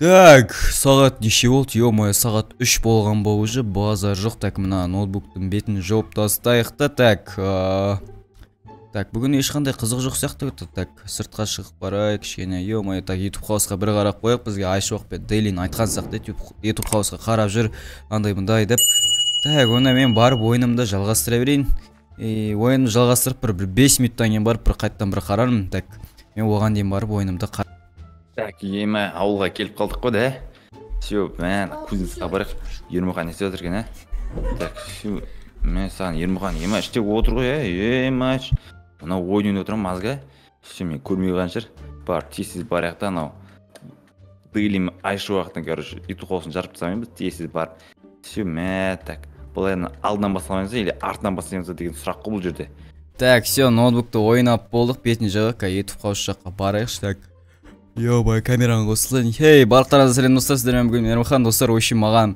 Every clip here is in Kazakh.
Так, сағат неше болды? Ё-моё, сағат 3 болған ба уже, базар жоқ. Так, мына ноутбуктың бетін жауып тастайық та. Так, бүгін ешқандай қызық жоқ сияқты. Так, сыртқа шығып барайық кішкене. Ё-моё, так, YouTube хаусқа бір қарап қояйық. Бізге Айшуақ пен Дейлин айтқан сияқты, YouTube хаусқа қарап жүр, андай мындай деп. Так, онда мен барып ойынымды жалғастыра берейін. Ойынымды жалғастырып бір 5 минуттан кейін барып бір қайттан бір қарармын. Так, мен оған дейін барып ойынымды Так, ема ауылға келіп қалдық қой да. Все, мен Кузнецовқа барайық. Ермұхан не істеп отыр екен, Так, все, мен саған Ермұхан ема іштеп отыр ғой, ема. Мына ойын отырмын азға. Все, мен көрмей қалған шығар. Бар, тез барайық та анау. Дейлин Айшуақтың, короче, YouTube хаусын жарып тастамаймыз, тез бар. Все, так. Бұл енді алдынан бастамаймыз или артынан бастаймыз деген сұрақ қой бұл жерде. Так, все, ноутбукты ойнап болдық, бетін жағы YouTube хаус жаққа барайықшы. Так. Ё-бай, камераны қосылын. Хей, барлықтарыңызға сәлем достар, сіздермен бүгін Ермұхан достар, ойшым маған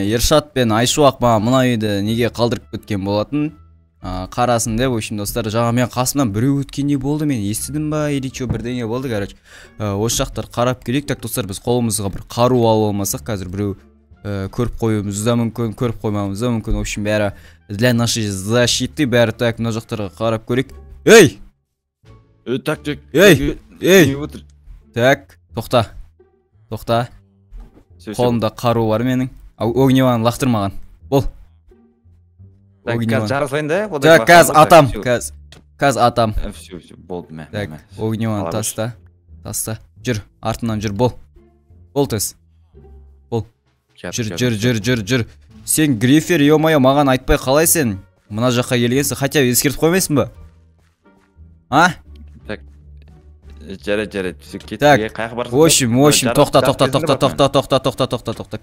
Ершат пен Айшуақ маған мына үйді неге қалдырып кеткен болатын. Қарасын деп, ойшым достар, жаңа мен қасымнан біреу өткендей болды, мен естідім ба, или че бірдеңе болды, короче. Осы жақтар қарап келейік. Так, достар, біз қолымызға бір қару алып алмасақ, қазір біреу көріп қоюымыз да мүмкін, көріп қоймауымыз да мүмкін. В общем, бәрі для нашей защиты, бәрі. Так, мына жақтарға қарап көрейік. Ей! Так, ей! Так, тоқта. Қолымда қару бар менің. Огневаны лақтырмаған. Бол. Так, кәз жарысайын да? Так, кәз атам. Кәз атам. Все, болды мә. Так, огневаны таста. Жүр, артынан жүр, бол. Бол тез. Бол. Жүр. Сен грифер, ё-моё, маған айтпай қалай сен? Мына жаққа келгенсің, хотя ескертіп қоймайсың ба? Жарайды, так, в общем, тоқта,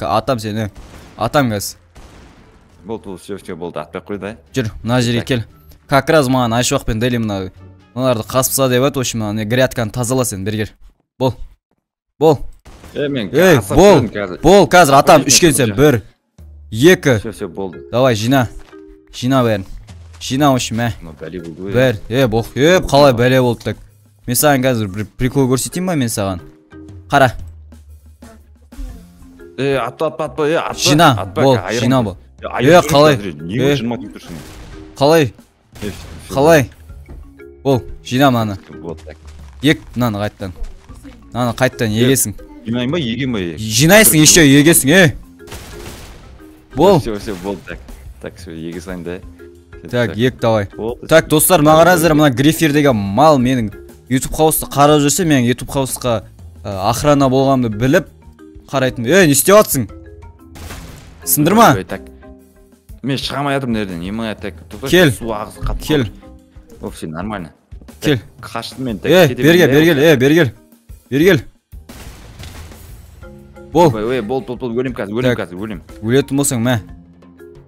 атам сені, атам кәз. Болды, все, болды, атпай қой да. Жүр, мына жерге кел. Как раз маған Айшуақ пен Дейлин мыналарды қасыпса деп еді, в общем, грядканы тазала сен, бергер. Бол. Бол, қазір атам, үшкен сен, 1, 2. Все, болды. Давай, жина бәрін. Жина, в общем, бәле қалай бәле болды, так. Мен саған қазір бір прикол көрсетейін ба мен саған? Қара. Атпа. Жина бол. Қалай? Бол, жина мынаны. Ек, мынаны қайттан егесің. Жинайын ба, еген ба? Жинайсың, еще егесің, Бол. Все, болды, так, все, егесің да. Так, ек, давай. Так, достар, мағараздар, мына грифер деген мал менің YouTube хаусты қарап жүрсе, мен YouTube хаусқа охрана болғанымды біліп қарайтын. Не істеп жатсың? Сындырма. Мен шығамай жатырмын нерден. Емай, так. Кел. Вообще нормально. Кел. Қаштым мен. Бергел. Бол. Бол, өлем қазір. Өлетін болсаң, мә.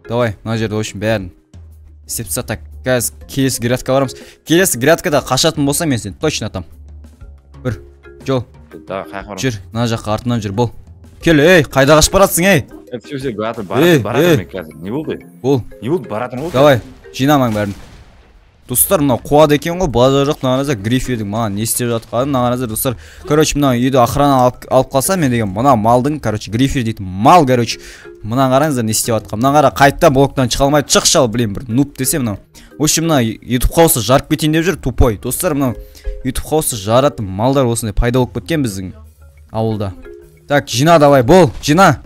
Давай, мына жерде очень бәрін істепса, так. Кәз, келесі грядка барамыз. Келесі грядкада қашатын болса, мен сен точно атам. Бір, жол. Жүр, мына жаққа артынан жүр, бол. Кел, қайда қашып баратсың, Все, баратырмын қазір. Не болды? Бол. Не болды, баратырмын. Давай, жинамаң бәрін. Достар, мынау қуады екен ғой, базар жоқ, мынағанызда грифердің маған не істеп жатқанын, мынағанызда достар, короче, мынау үйді охрана алып қалса, мен деген мына малдың, короче, грифер дейтін мал, короче, мына қараңыздар не істеп жатқан. Мына қара қайтта блоктан шыға алмайды, шық шал, білем, бір нуб десе мынау. В общем, мына YouTube хаусы жарып кетейін деп жүр, тупой. Достар, мынау YouTube хаусы жаратын малдар осындай пайда болып кеткен біздің ауылда. Так, жина давай, бол, жина.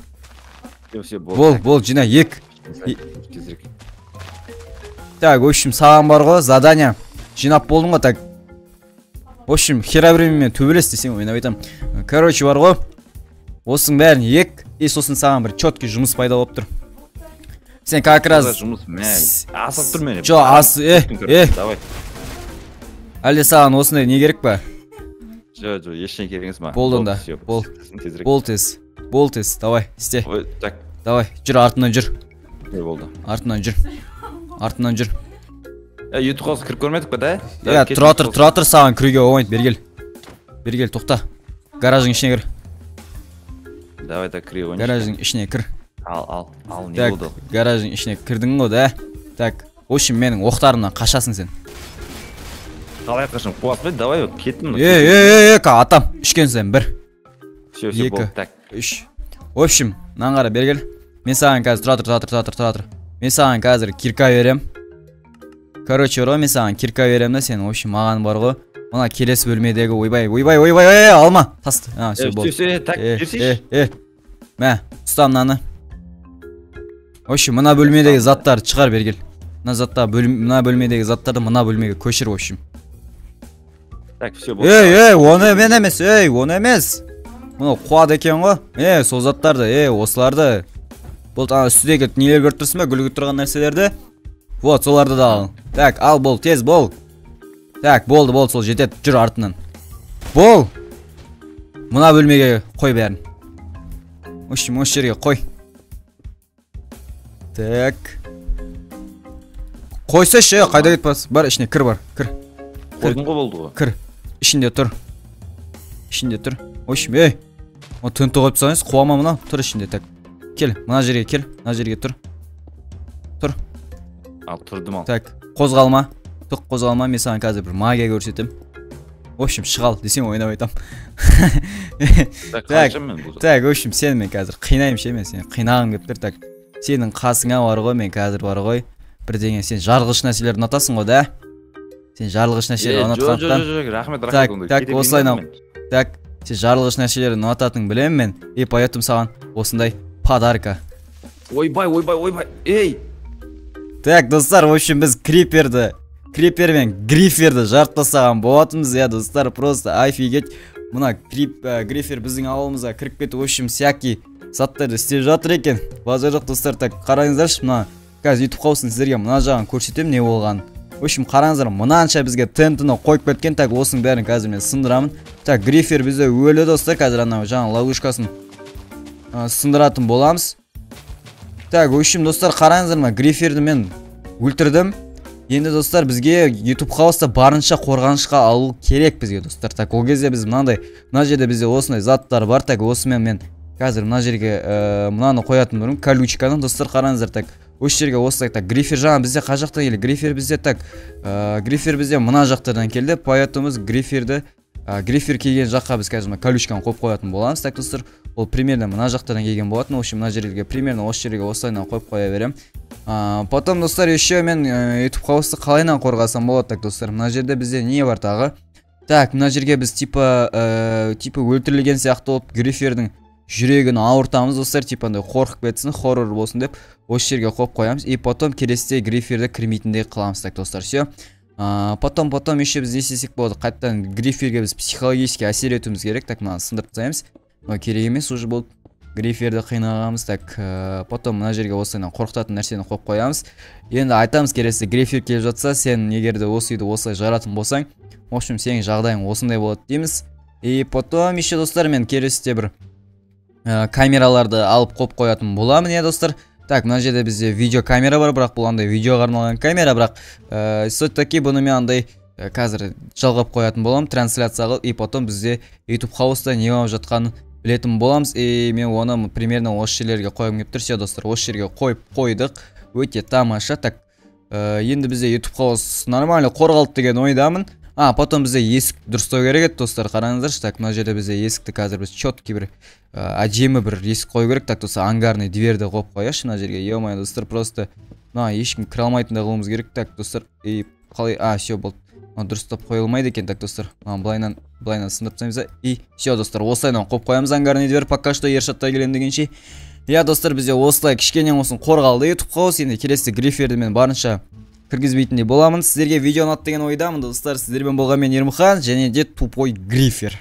Бол, жина, ек. Так, в общем, саған бар ғой, задание. Жинап болдың ғой, так. В общем, хера временмен төбелес десең, ойнап айтам. Короче, бар ғой. Осың бәрін ек, сосын саған бір четкий жұмыс пайда болып тұр. Сен как раз... Асып тұр мен. Давай. Әлде саған осындай не керек па? Жоқ, ештеңе керек емес ма? Болдың да, бол тез, давай, істе. Давай, жүр, артынан жүр. Артынан жүр. YouTube хаусы кіріп көрмедік па, да? Тұра тұр саған кіруге ойнайды, бергел, тоқта. Гаражың ішіне кір. Давай, так, кіре ойнайды. Гаражың ішіне кір. Ал, не болды? Гаражың ішіне кірдің ғой, да? Так, в общем, менің оқтарымнан қашасың сен. Қалай қашым, қуат қой, давай, кеттім. Атам, үшкен сен, бір. Все, екі, болды, так. үш. В общем, мынаны қара бергел. Мен саған қазір тұра тұр. Мен саған қазір кирка берем. Короче, мен саған кирка берем да, сен, в общем, маған бар ғой. Мына келесі бөлмедегі ойбай, алма. Тасты. Все, болды. Все, так, жүрсейші. Мә, ұста мынаны. В общем, мына бөлмедегі заттарды шығар бергел. Мына бөлмедегі заттарды мына бөлмеге көшір, в общем. Так, все, болды. Оны емес. Мұны қуады екен ғой. Сол заттарды, осыларды. Болды, үстідегі нелер көріп тұрсың ба, гүлгіп тұрған нәрселерді. Вот, соларды да ал. Так, ал, бол, тез бол. Так, болды, сол жетеді, жүр артынан. Бол. Мына бөлмеге қой бәрін. В общем, осы жерге қой. Так. Қойса ше, қайда кетпас? Бар, ішіне кір бар, кір. Қойдың ғой болды ғой. Кір. Ішінде тұр. В общем, төнті қойып тұрсаңыз, қуама мына, тұр ішінде, так. Кел, мына жерге тұр. Ал, тұрдым ал. Так, қозғалма, мен саған қазір бір магия көрсетем. В общем, шығал, десең ойнап айтам. Так, в общем, сені мен қазір қинайым ше, мен сені қинағым кеп тұр, так. Сенің қасыңа бар ғой, мен қазір бар ғой. Бірдеңе, сен жарғыш нәрселерді ұнатасың ғой, да? Сен жарғыш нәрселерді ұнатқандықтан. Жоқ, рахмет. Так, осылайнан. Так, сен жарғыш нәрселерді ұнататының білем мен. Поэтому саған осындай подарка. Ойбай, ей! Так, достар, в общем, біз крипер мен гриферді жарып тастаған болатынбыз, достар, просто офигеть. Мына грифер біздің ауылымызға кіріп кетіп, в общем, всякий заттарды істеп жатыр екен. Базар жоқ, достар, так, қараңыздаршы, мына қазір YouTube қаусын сіздерге мына жағын көрсетем не болған. В общем, қараңыздар, мынанша бізге тентіні қойып кеткен, так, осының бәрін қазір мен сындырамын. Так, грифер бізде өлі, достар, қазір анау жаңа ловушкасын сындыратын боламыз. Так, в общем, достар, қараңыздар, ма гриферді мен өлтірдім. Енді, достар, бізге YouTube қауыста барынша қорғанышқа алу керек бізге, достар. Так, ол кезде біз мына жерде бізде осындай заттар бар, так, осымен мен қазір мына жерге мынаны қоятын бұрын, колючканы, достар, қараңыздар, так. Осы жерге осылай, так, грифер жаңа бізде қай жақтан келді? Грифер бізде, так, грифер бізде мына жақтардан келді. Поэтому грифер келген жаққа біз қазір колючканы қойып қоятын боламыз, так, достар. Ол примерно мына жақтардан келген болатын. В общем, мына жерге примерно осы жерге осылайнан қойып қоя берем. Потом, достар, еще мен YouTube қауысты қалайнан қорғасам болады, так, достар. Мына жерде бізде не бар тағы? Так, мына жерге біз типа өлтірілген сияқты болып грифердің жүрегін ауыртамыз, достар, типа қорқып кетсін, хоррор болсын деп осы жерге қойып қоямыз. И потом келесіде гриферді кірмейтіндей қыламыз, так, достар, все. Потом еще біз не істесек болады, қайттан гриферге біз психологически әсер етуіміз керек, так, мына сындырып тастаймыз. Керек емес, уже болып гриферді қинағамыз, так, потом мына жерге осылайнан қорқытатын нәрсені қойып қоямыз. Енді айтамыз, келесі грифер келіп жатса, сен егерде осы үйді осылай жаратын болсаң, в общем, сенің жағдайың осындай болады дейміз. И потом еще, достар, мен келесіде бір камераларды алып қойып қоятын боламын, достар. Так, мына жерде бізде видео камера бар, бірақ бұл андай видеоға арналған камера, бірақ сот-таки бұны мен андай қазір жалғап қоятын боламын, трансляция қылып, и потом бізде YouTube қауыста не болып жатқанын білетін боламыз. И мен оны примерно осы жерлерге қойғым келіп тұр, все, достар, осы жерге қойып қойдық. Өте тамаша. Так, енді бізде YouTube қауыс нормально қорғалды деген ойдамын. Потом бізде есік дұрыстау керек еді, достар, қараңыздаршы. Так, мына жерде бізде есікті қазір біз четкий бір әдемі бір есік қою керек. Так, достар, ангарный дверді қойып қояшы мына жерге. Ё-моё, достар, просто ешкім кіре алмайтындай қылуымыз керек. Так, достар, и қалай, все болды. Дұрыстап қойылмайды екен, так, достар. Былайнан сындырып тастаймыз. И все, достар, осылайнан қойып қоямыз ангарный дверь. Пока что Ершатта келем дегенше. Достар, бізде осылай кішкене болсын қорғалды YouTube қауыс. Енді келесі гриферді мен барынша кіргізбейтіндей боламын. Сіздерге видео ұнады деген ойдамын, достар. Сіздермен болған мен Ермұхан және де тупой грифер.